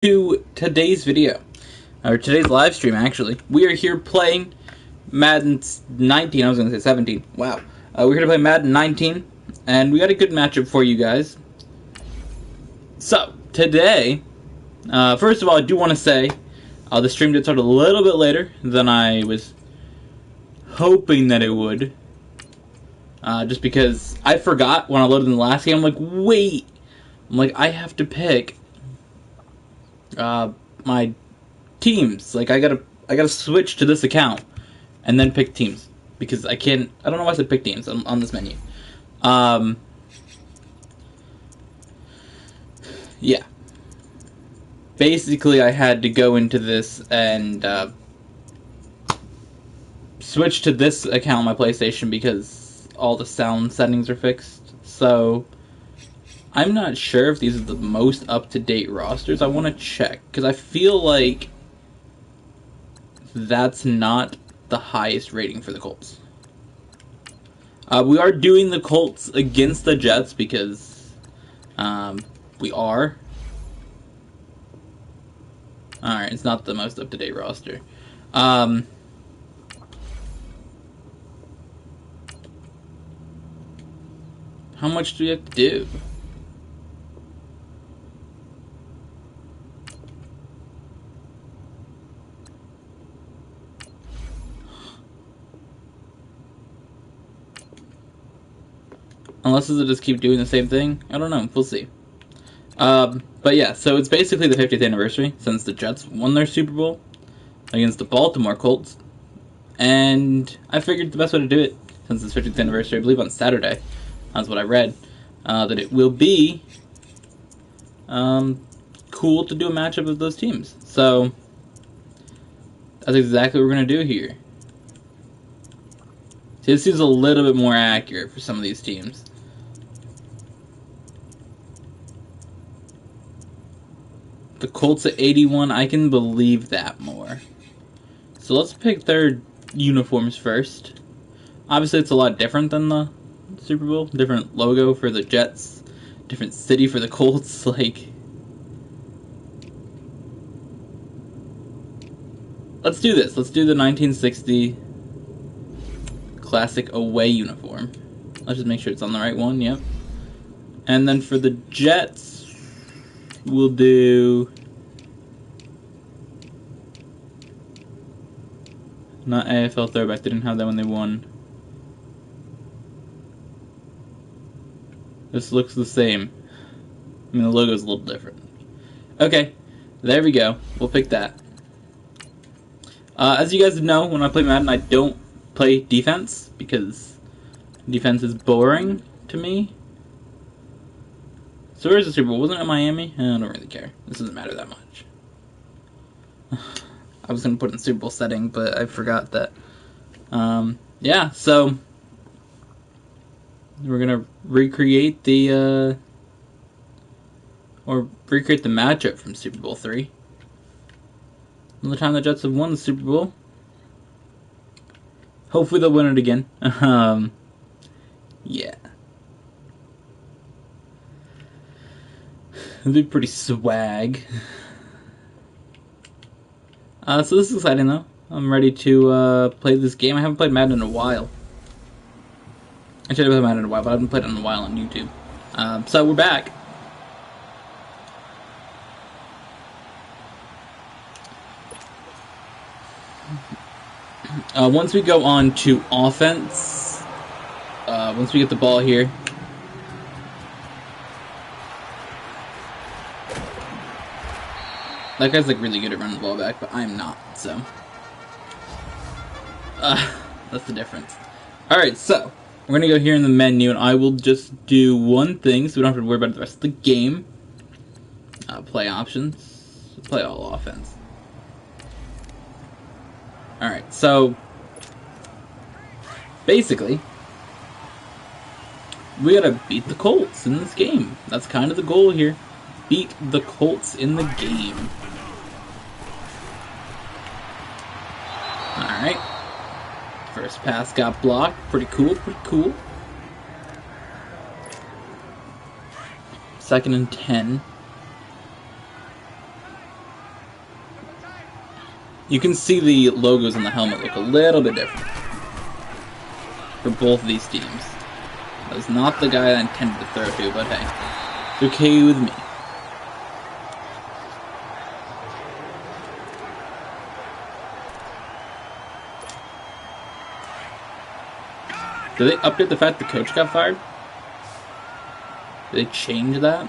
To today's video, or today's live stream actually. We are here playing Madden 19, I was going to say 17, wow. We're here to play Madden 19, and we got a good matchup for you guys. So, today, first of all, I do want to say, the stream did start a little bit later than I was hoping that it would. Just because I forgot when I loaded in the last game, I'm like, wait! I'm like, I have to pick my teams. Like, I gotta switch to this account and then pick teams, because I don't know why I said pick teams on this menu. Yeah, basically I had to go into this and switch to this account on my PlayStation because all the sound settings are fixed. So I'm not sure if these are the most up-to-date rosters. I want to check, because I feel like that's not the highest rating for the Colts. We are doing the Colts against the Jets because we are. Alright, it's not the most up-to-date roster. How much do we have to do? Unless it'll just keep doing the same thing. I don't know. We'll see. But yeah, so it's basically the 50th anniversary since the Jets won their Super Bowl against the Baltimore Colts. And I figured the best way to do it, since it's 50th anniversary, I believe on Saturday, that's what I read, that it will be cool to do a matchup of those teams. So that's exactly what we're going to do here. See, this seems a little bit more accurate for some of these teams. The Colts at 81, I can believe that more. So let's pick their uniforms first. Obviously, it's a lot different than the Super Bowl. Different logo for the Jets. Different city for the Colts. Like, let's do this. Let's do the 1960 classic away uniform. Let's just make sure it's on the right one. Yep. And then for the Jets, we'll do not AFL throwback. They didn't have that when they won. This looks the same. I mean, the logo's a little different. Okay, there we go. We'll pick that. As you guys know, when I play Madden, I don't play defense because defense is boring to me. So where's the Super Bowl? Wasn't it Miami? I don't really care. This doesn't matter that much. I was going to put it in Super Bowl setting, but I forgot that. Yeah, so we're going to recreate the matchup from Super Bowl 3. Another time the Jets have won the Super Bowl. Hopefully they'll win it again. Yeah. It'll be pretty swag. So this is exciting though. I'm ready to play this game. I haven't played Madden in a while. Actually, I played Madden in a while, but I haven't played it in a while on YouTube. So we're back. Once we go on to offense, once we get the ball here, that guy's like really good at running the ball back, but I'm not, so that's the difference. Alright, so we're gonna go here in the menu, and I will just do one thing so we don't have to worry about the rest of the game. Play options, play all offense. Alright, so basically we gotta beat the Colts in this game. That's kind of the goal here. Beat the Colts in the game. Alright. First pass got blocked. Pretty cool, pretty cool. 2nd and 10. You can see the logos on the helmet look a little bit different for both of these teams. That was not the guy I intended to throw to, but hey, it's okay with me. Did they update the fact the coach got fired? Did they change that?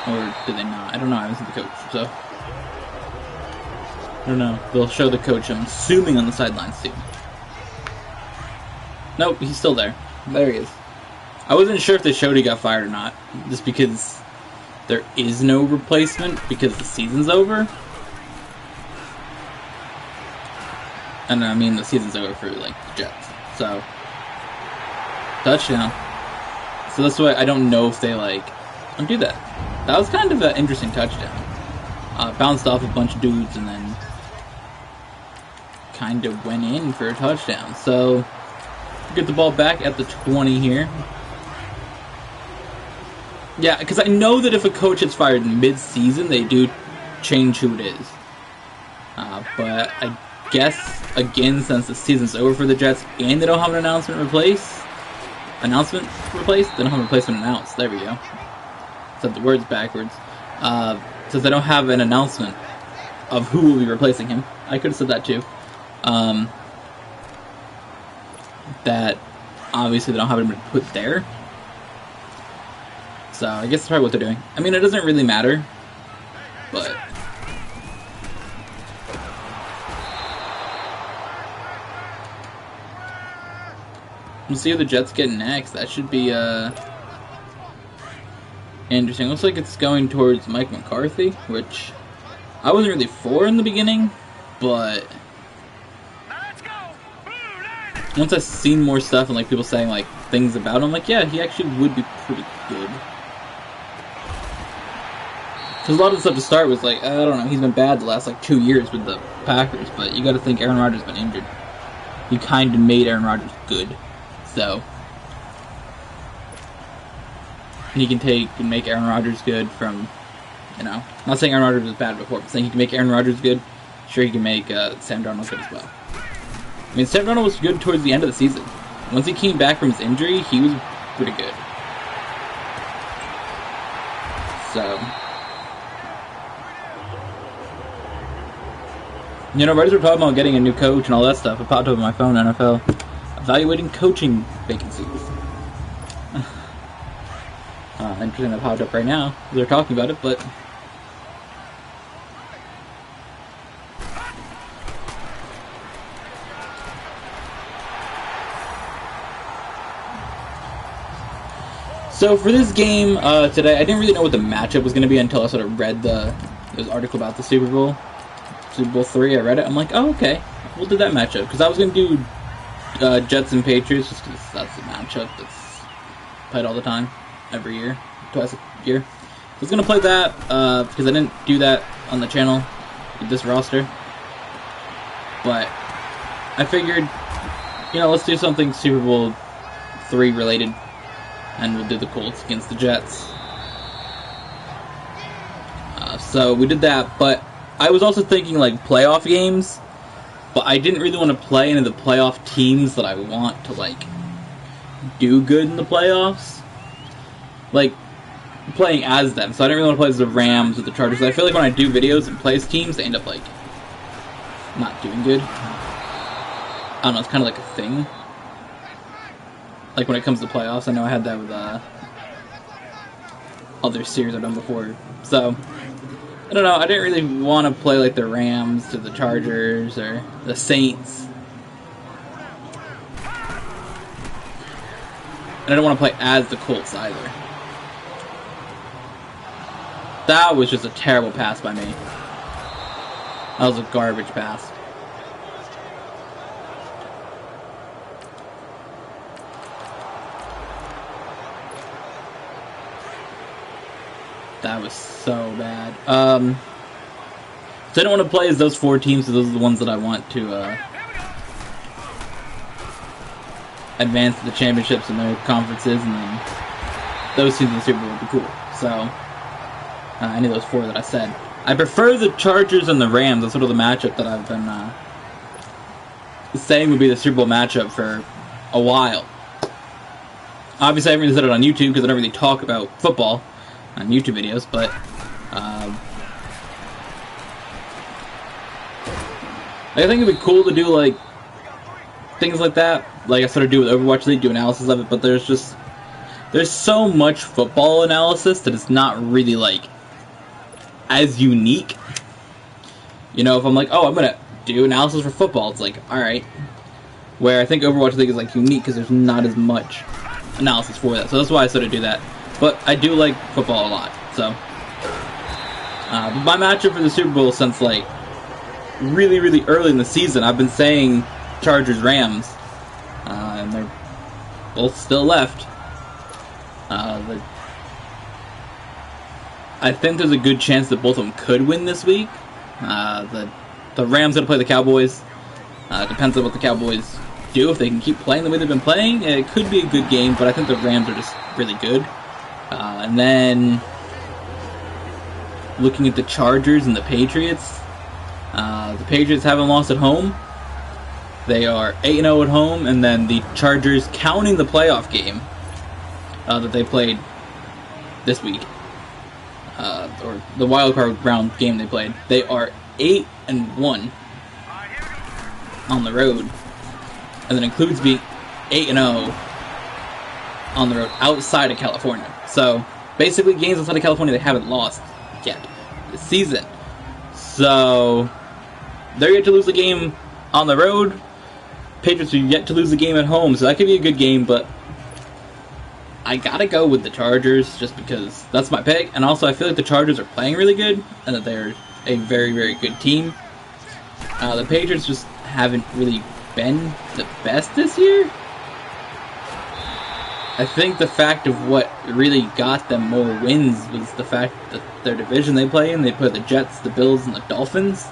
Or did they not? I don't know, I haven't seen the coach, so... I don't know. They'll show the coach, I'm assuming, on the sidelines, too. Nope, he's still there. There he is. I wasn't sure if they showed he got fired or not, just because there is no replacement, because the season's over. And I mean, the season's over for, like, the Jets. So, touchdown. So that's why I don't know if they, like, undo that. That was kind of an interesting touchdown. Bounced off a bunch of dudes and then kind of went in for a touchdown. So, get the ball back at the 20 here. Yeah, because I know that if a coach gets fired mid-season, they do change who it is. But I guess, again, since the season's over for the Jets and they don't have an announcement replaced, they don't have a replacement announced. There we go. Said the words backwards. Since they don't have an announcement of who will be replacing him, I could have said that too. That obviously they don't have anybody put there. So I guess that's probably what they're doing. I mean, it doesn't really matter, but we'll see who the Jets get next. That should be interesting. Looks like it's going towards Mike McCarthy, which I wasn't really for in the beginning, but once I've seen more stuff and like people saying like things about him, like, yeah, he actually would be pretty good. Because a lot of the stuff to start was like, I don't know, he's been bad the last like 2 years with the Packers, but you got to think Aaron Rodgers has been injured. You kind of made Aaron Rodgers good, so. And he can make Aaron Rodgers good from, you know, I'm not saying Aaron Rodgers was bad before, but saying he can make Aaron Rodgers good, sure he can make Sam Darnold good as well. I mean, Sam Darnold was good towards the end of the season. Once he came back from his injury, he was pretty good. So, you know, right as we're talking about getting a new coach and all that stuff, it popped up on my phone, NFL, evaluating coaching vacancies. Interesting that popped up right now. They're talking about it, but so for this game today, I didn't really know what the matchup was going to be until I sort of read this article about the Super Bowl 3. I read it. I'm like, oh, okay, we'll do that matchup, because I was going to do Jets and Patriots just because that's the matchup that's played all the time. Every year, twice a year. I was going to play that, because I didn't do that on the channel with this roster. But I figured, you know, let's do something Super Bowl 3 related, and we'll do the Colts against the Jets. So we did that, but I was also thinking, like, playoff games, but I didn't really want to play any of the playoff teams that I want to, like, do good in the playoffs. Like, playing as them, so I didn't really want to play as the Rams or the Chargers. I feel like when I do videos and play as teams, they end up, like, not doing good. I don't know, it's kind of like a thing. Like, when it comes to playoffs, I know I had that with, other series I've done before. So, I don't know, I didn't really want to play, like, the Rams or the Chargers or the Saints. And I don't want to play as the Colts either. That was just a terrible pass by me. That was a garbage pass. That was so bad. So I don't want to play as those 4 teams, so those are the ones that I want to advance to the championships in their conferences, and then those teams in the Super Bowl would be cool. So, any of those four that I said. I prefer the Chargers and the Rams. That's sort of the matchup that I've been saying would be the Super Bowl matchup for a while. Obviously, I haven't really said it on YouTube because I don't really talk about football on YouTube videos, but I think it'd be cool to do like things like that, like I sort of do with Overwatch League, do analysis of it. But there's so much football analysis that it's not really like as unique. You know, if I'm like, oh, I'm gonna do analysis for football, it's like, all right. Where I think Overwatch League is like unique because there's not as much analysis for that, so that's why I sort of do that. But I do like football a lot, so my matchup for the Super Bowl since like really early in the season, I've been saying Chargers Rams, and they're both still left. I think there's a good chance that both of them could win this week. The Rams gonna play the Cowboys. Depends on what the Cowboys do. If they can keep playing the way they've been playing, it could be a good game, but I think the Rams are just really good. And then looking at the Chargers and the Patriots, the Patriots haven't lost at home. They are 8-0 at home, and then the Chargers, counting the playoff game that they played this week, or the wild card round game they played, they are 8-1 on the road, and that includes being 8-0 on the road outside of California. So basically, games outside of California they haven't lost yet this season. So they're yet to lose a game on the road. Patriots are yet to lose a game at home, so that could be a good game. But I gotta go with the Chargers just because that's my pick, and also I feel like the Chargers are playing really good and that they're a very good team. The Patriots just haven't really been the best this year. I think the fact of what really got them more wins was the fact that their division they play in, they play the Jets, the Bills, and the Dolphins.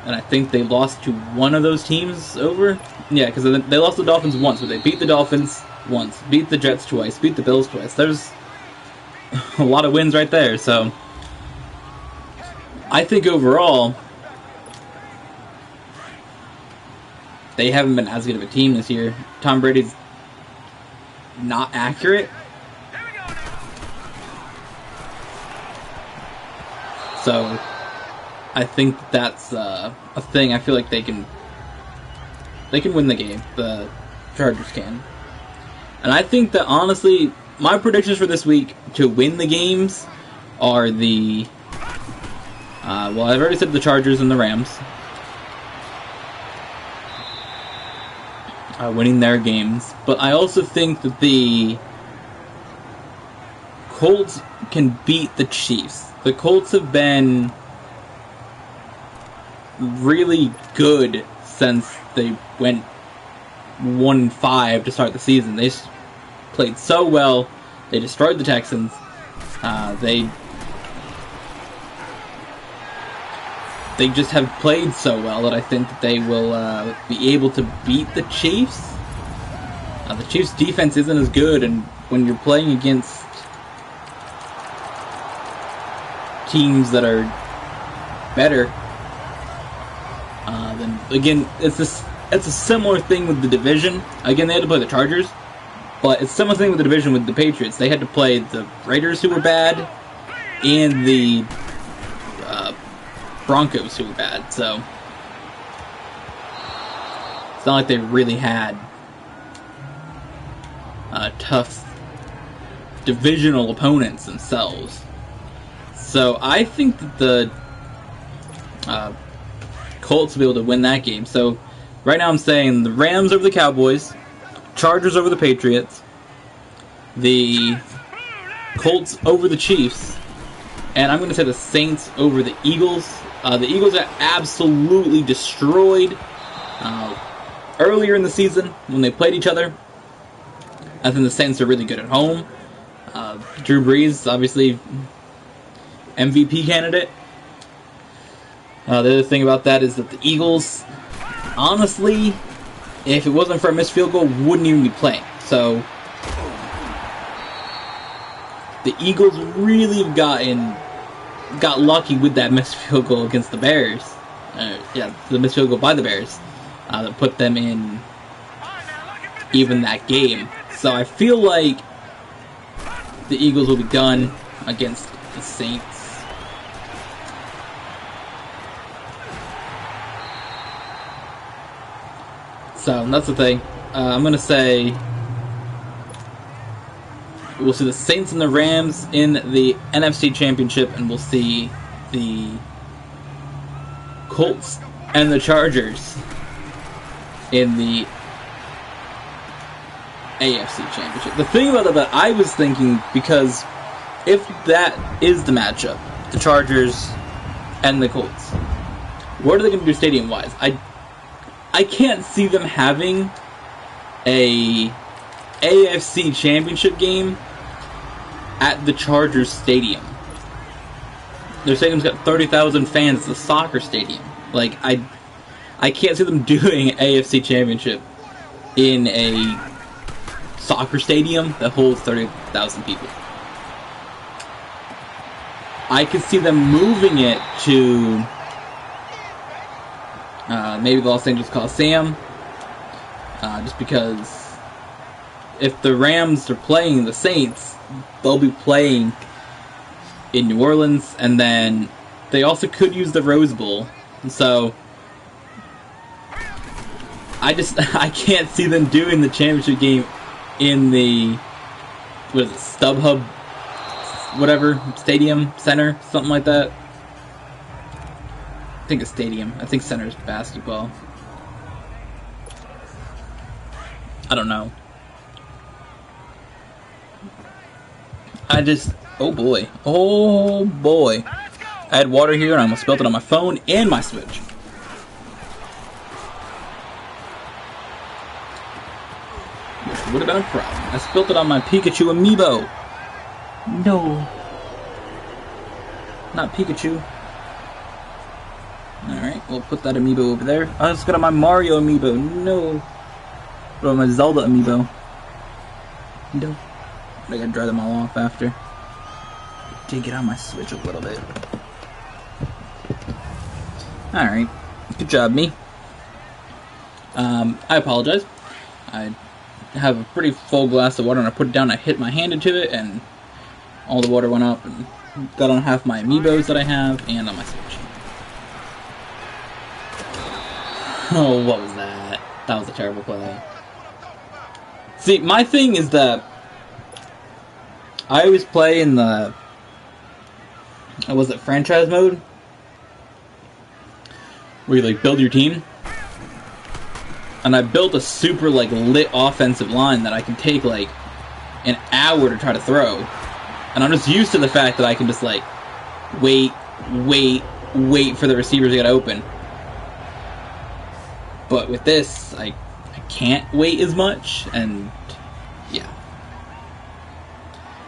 And I think they lost to one of those teams over. Yeah, because they lost the Dolphins once, but they beat the Dolphins once, beat the Jets twice, beat the Bills twice. There's a lot of wins right there, so I think overall they haven't been as good of a team this year. Tom Brady's not accurate. So I think that's a thing. I feel like they can win the game. The Chargers can. And I think that honestly, my predictions for this week to win the games are the well, I've already said the Chargers and the Rams winning their games, but I also think that the Colts can beat the Chiefs. The Colts have been really good since they went 1-5 to start the season. They played so well. They destroyed the Texans. They just have played so well that I think that they will be able to beat the Chiefs. The Chiefs' defense isn't as good, and when you're playing against teams that are better, then again, it's a similar thing with the division. Again, they had to play the Chargers, but it's a similar thing with the division with the Patriots. They had to play the Raiders, who were bad, and the Broncos, who were bad, so it's not like they really had tough divisional opponents themselves. So I think that the Colts will be able to win that game. So right now I'm saying the Rams over the Cowboys, Chargers over the Patriots, the Colts over the Chiefs, and I'm going to say the Saints over the Eagles. The Eagles are absolutely destroyed earlier in the season when they played each other. I think the Saints are really good at home. Drew Brees, obviously, MVP candidate. The other thing about that is that the Eagles, honestly, if it wasn't for a missed field goal, wouldn't even be playing. So the Eagles really have got lucky with that missed field goal against the Bears. The missed field goal by the Bears that put them in even that game. So I feel like the Eagles will be done against the Saints. So that's the thing. I'm going to say we'll see the Saints and the Rams in the NFC Championship, and we'll see the Colts and the Chargers in the AFC Championship. The thing about that, I was thinking, because if that is the matchup, the Chargers and the Colts, what are they going to do stadium-wise? I can't see them having a AFC Championship game at the Chargers Stadium. Their stadium's got 30,000 fans. It's a soccer stadium. Like, I can't see them doing an AFC Championship in a soccer stadium that holds 30,000 people. I could see them moving it to maybe the Los Angeles Coliseum, just because if the Rams are playing the Saints, they'll be playing in New Orleans, and then they also could use the Rose Bowl. So I can't see them doing the championship game in the, what is it, StubHub, whatever, Stadium, Center, something like that. I think it's Stadium. I think Center is basketball. I don't know. Oh boy. Oh boy. I had water here and I almost spilled it on my phone and my Switch. Which would have been a problem. I spilled it on my Pikachu amiibo. No. Not Pikachu. Alright, we'll put that amiibo over there. I just got on my Mario amiibo. No. What about my Zelda amiibo? No. I gotta dry them all off after. Did get on my Switch a little bit. Alright. Good job, me. I apologize. I have a pretty full glass of water and I put it down, I hit my hand into it, and all the water went up and got on half my amiibos that I have and on my Switch. Oh, what was that? That was a terrible play. See, my thing is that I always play in the, was it franchise mode? Where you like build your team. And I built a super like lit offensive line that I can take like an hour to try to throw. And I'm just used to the fact that I can just like wait for the receivers to get open. But with this, I can't wait as much, and yeah.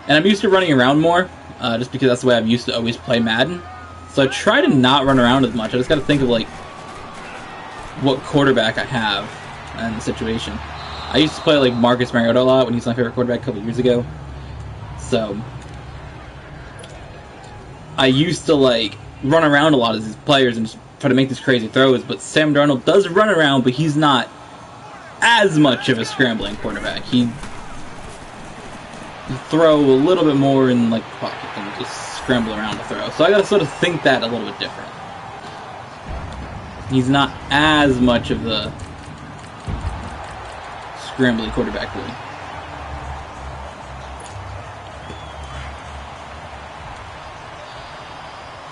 And I'm used to running around more, just because that's the way I've used to always play Madden. So I try to not run around as much. I just gotta think of like what quarterback I have in the situation. I used to play like Marcus Mariota a lot when he was my favorite quarterback a couple years ago. So I used to like run around a lot of these players and just try to make these crazy throws, but Sam Darnold does run around, but he's not as much of a scrambling quarterback. He throw a little bit more in like the pocket than just scramble around to throw. So I gotta sort of think that a little bit different. He's not as much of the scrambly quarterback boy.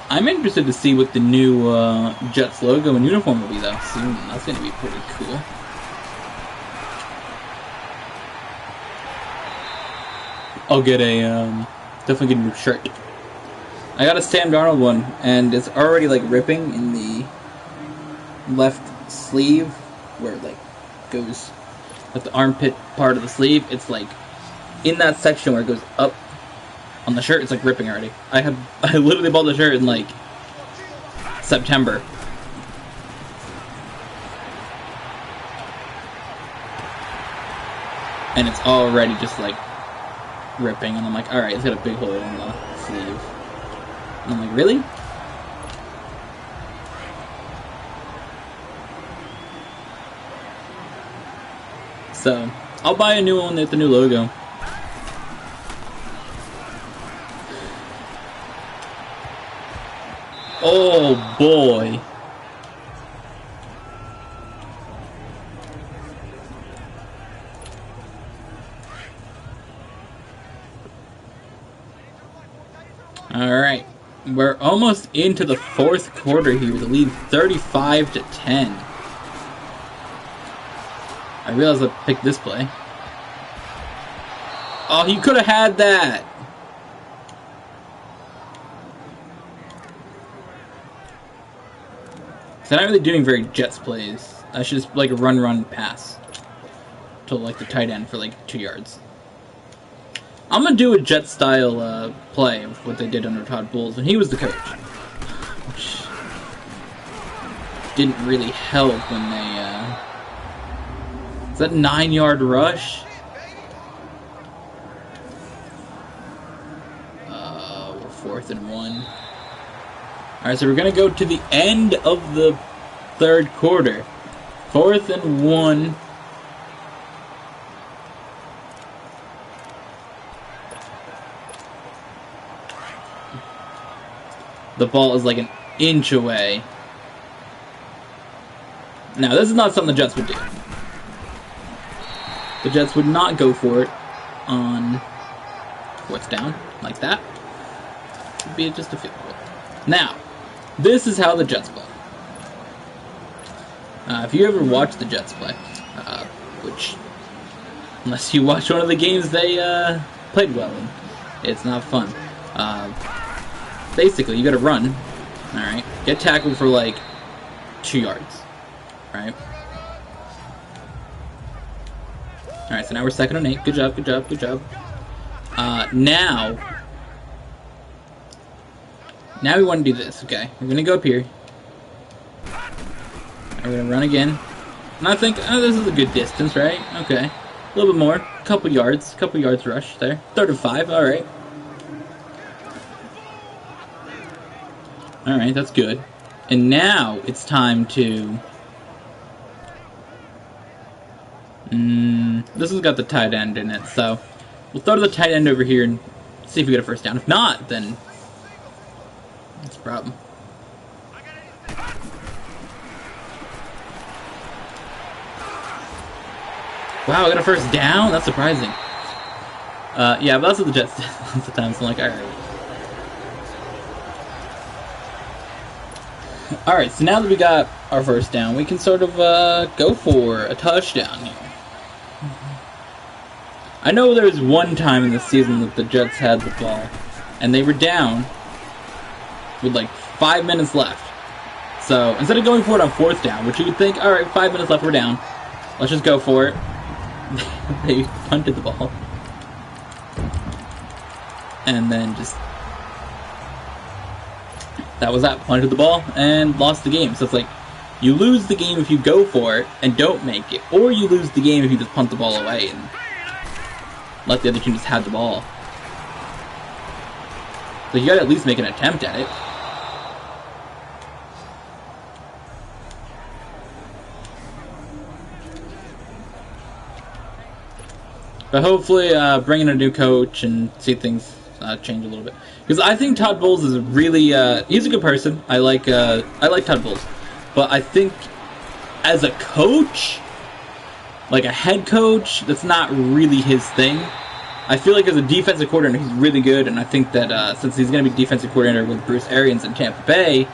I'm interested to see what the new Jets logo and uniform will be, though. Soon. That's going to be pretty cool. I'll get a, definitely get a new shirt. I got a Sam Darnold one, and it's already, like, ripping in the left sleeve, where it, like, goes, like, the armpit part of the sleeve. It's, like, in that section where it goes up on the shirt, it's like ripping already. I literally bought the shirt in like September. and it's already just like ripping, and I'm like, alright, it's got a big hole in the sleeve. And I'm like, really? So, I'll buy a new one with the new logo. Oh boy. Alright, we're almost into the fourth quarter here. The lead 35-10. I realized I picked this play. Oh, he could have had that! So I'm not really doing very Jets plays. I should just like run, pass to like the tight end for like 2 yards. I'm gonna do a Jet style play of what they did under Todd Bowles when he was the coach, which didn't really help when they. Is that 9-yard rush? We're 4th and 1. Alright, so we're going to go to the end of the third quarter. 4th and 1. The ball is like an inch away. Now, this is not something the Jets would do. The Jets would not go for it on 4th down, like that. It would be just a field goal. Now, this is how the Jets play. If you ever watched the Jets play, which, unless you watch one of the games they played well in, it's not fun. Basically, you gotta run, alright? Get tackled for like 2 yards, right? Alright, so now we're 2nd and 8. Good job, good job, good job. Now we want to do this, okay? We're gonna go up here. We're gonna run again. And I think, oh, this is a good distance, right? Okay. A little bit more. Couple yards rush there. 3rd and 5, alright. Alright, that's good. And now it's time to... this has got the tight end in it, so we'll throw the tight end over here and see if we get a first down. If not, then that's a problem. Wow, I got a first down? That's surprising. Yeah, but that's what the Jets did lots of times. I'm like, alright. Alright, so now that we got our first down, we can sort of go for a touchdown here. I know there was one time in the season that the Jets had the ball, and they were down with like 5 minutes left. So instead of going for it on 4th down, which you would think, alright, 5 minutes left, we're down, let's just go for it. They punted the ball. And then just... that was that. Punted the ball and lost the game. So it's like, you lose the game if you go for it and don't make it, or you lose the game if you just punt the ball away and let the other team just have the ball. So you gotta at least make an attempt at it. But hopefully, bringing a new coach and see things change a little bit. Because I think Todd Bowles is really, he's a good person. I like Todd Bowles. But I think as a coach, like a head coach, that's not really his thing. I feel like as a defensive coordinator, he's really good. And I think that since he's going to be defensive coordinator with Bruce Arians in Tampa Bay,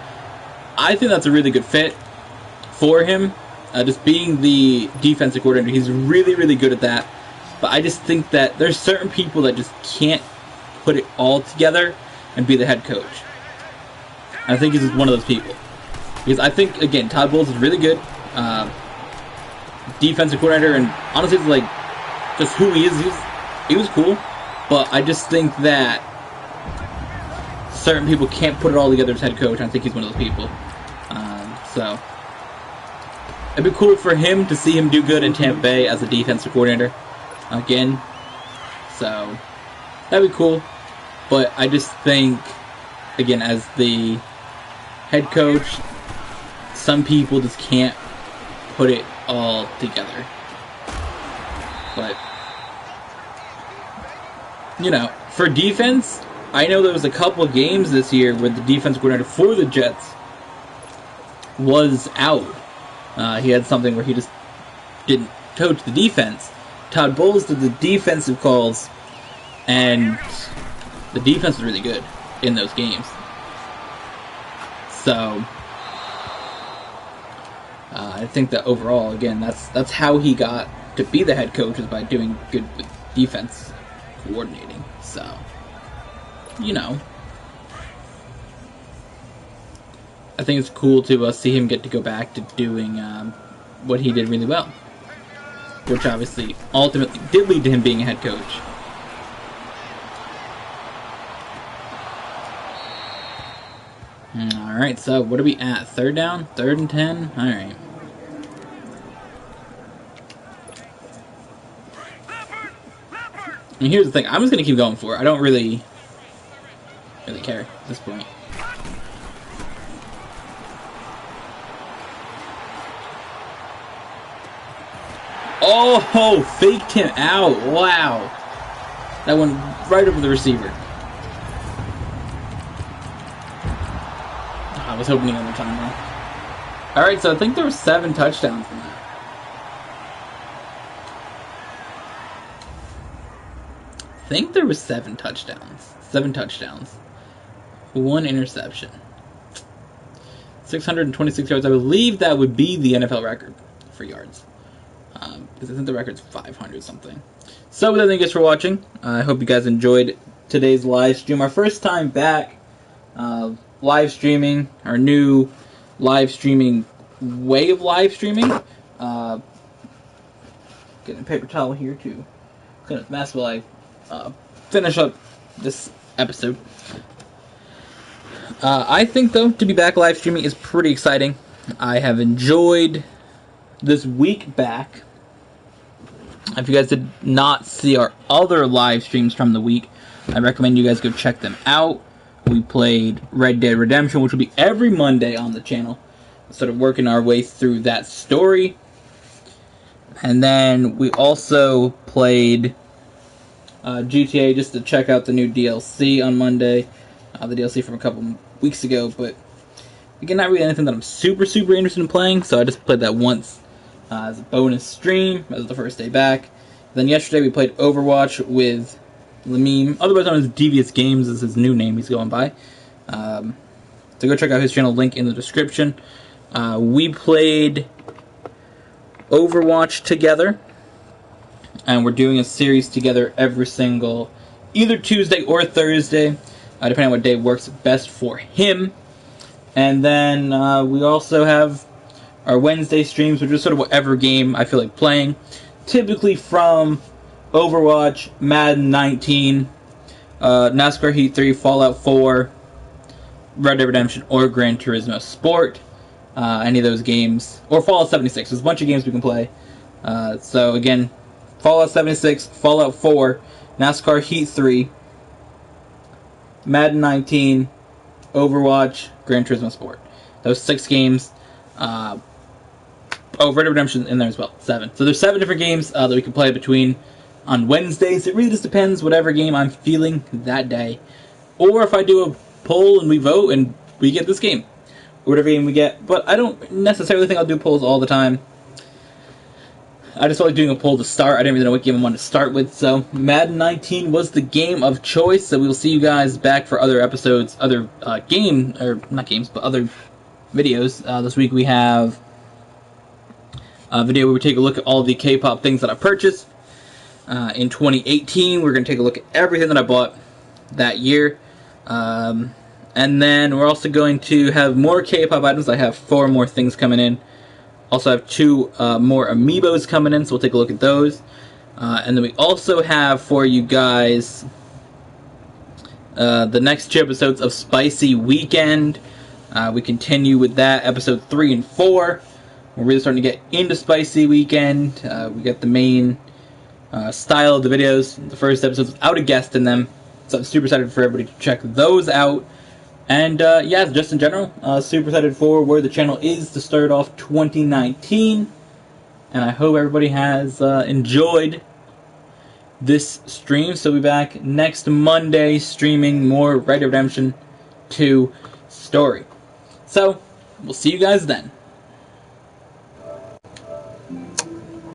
I think that's a really good fit for him. Just being the defensive coordinator, he's really, really good at that. But I just think that there's certain people that just can't put it all together and be the head coach. And I think he's just one of those people. Because I think, again, Todd Bowles is really good. Defensive coordinator, and honestly, it's like, just who he is, he was cool. But I just think that certain people can't put it all together as head coach. I think he's one of those people. So, it'd be cool for him to see him do good in Tampa Bay as a defensive coordinator. again. So that'd be cool. But I just think, again, as the head coach, some people just can't put it all together. But, you know, for defense, I know there was a couple of games this year where the defense coordinator for the Jets was out. He had something where he just didn't coach the defense. Todd Bowles did the defensive calls, and the defense was really good in those games. So I think that overall, again, that's how he got to be the head coach, is by doing good with defense coordinating. So, you know, I think it's cool to see him get to go back to doing what he did really well, which obviously ultimately did lead to him being a head coach. Alright, so what are we at? Third down? 3rd and 10? Alright. And here's the thing, I'm just going to keep going for it. I don't really care at this point. Oh, faked him out. Wow. That went right over the receiver. I was hoping another time though. Alright, so I think there were 7 touchdowns in that. I think there was 7 touchdowns. 7 touchdowns. 1 interception. 626 yards. I believe that would be the NFL record for yards. Because I think the record's 500 something. So with that, thank you guys for watching. I hope you guys enjoyed today's live stream. Our first time back live streaming. Our new live streaming way of live streaming. Getting a paper towel here to clean up the mess while I finish up this episode. I think, though, to be back live streaming is pretty exciting. I have enjoyed this week back. If you guys did not see our other live streams from the week, I recommend you guys go check them out. We played Red Dead Redemption, which will be every Monday on the channel. Sort of working our way through that story. And then we also played GTA just to check out the new DLC on Monday. The DLC from a couple weeks ago, but again, not really anything that I'm super interested in playing, so I just played that once as a bonus stream. That was the first day back. Then yesterday we played Overwatch with Lamim, otherwise known as Deviious Games is his new name he's going by. So go check out his channel, link in the description. We played Overwatch together, and we're doing a series together every single, either Tuesday or Thursday, depending on what day works best for him. And then we also have our Wednesday streams, which is sort of whatever game I feel like playing. Typically from Overwatch, Madden 19, NASCAR Heat 3, Fallout 4, Red Dead Redemption, or Gran Turismo Sport. Any of those games. Or Fallout 76. There's a bunch of games we can play. So again, Fallout 76, Fallout 4, NASCAR Heat 3, Madden 19, Overwatch, Gran Turismo Sport. Those 6 games. Red Dead Redemption in there as well. 7. So there's 7 different games that we can play between on Wednesdays. It really just depends whatever game I'm feeling that day. Or if I do a poll and we vote and we get this game. Or whatever game we get. But I don't necessarily think I'll do polls all the time. I just felt like doing a poll to start. I didn't really know what game I wanted to start with. So Madden 19 was the game of choice. So we'll see you guys back for other episodes, other not games, but other videos. This week we have a video where we take a look at all the K-pop things that I purchased. In 2018, we're going to take a look at everything that I bought that year. And then we're also going to have more K-pop items. I have 4 more things coming in. Also have 2 more amiibos coming in, so we'll take a look at those. And then we also have for you guys the next 2 episodes of Spicy Weekend. We continue with that, episode 3 and 4. We're really starting to get into Spicy Weekend. We got the main style of the videos. The first episode without a guest in them, so I'm super excited for everybody to check those out. And yeah, just in general, super excited for where the channel is to start off 2019. And I hope everybody has enjoyed this stream. So we'll be back next Monday streaming more Red Dead Redemption 2 story. So we'll see you guys then.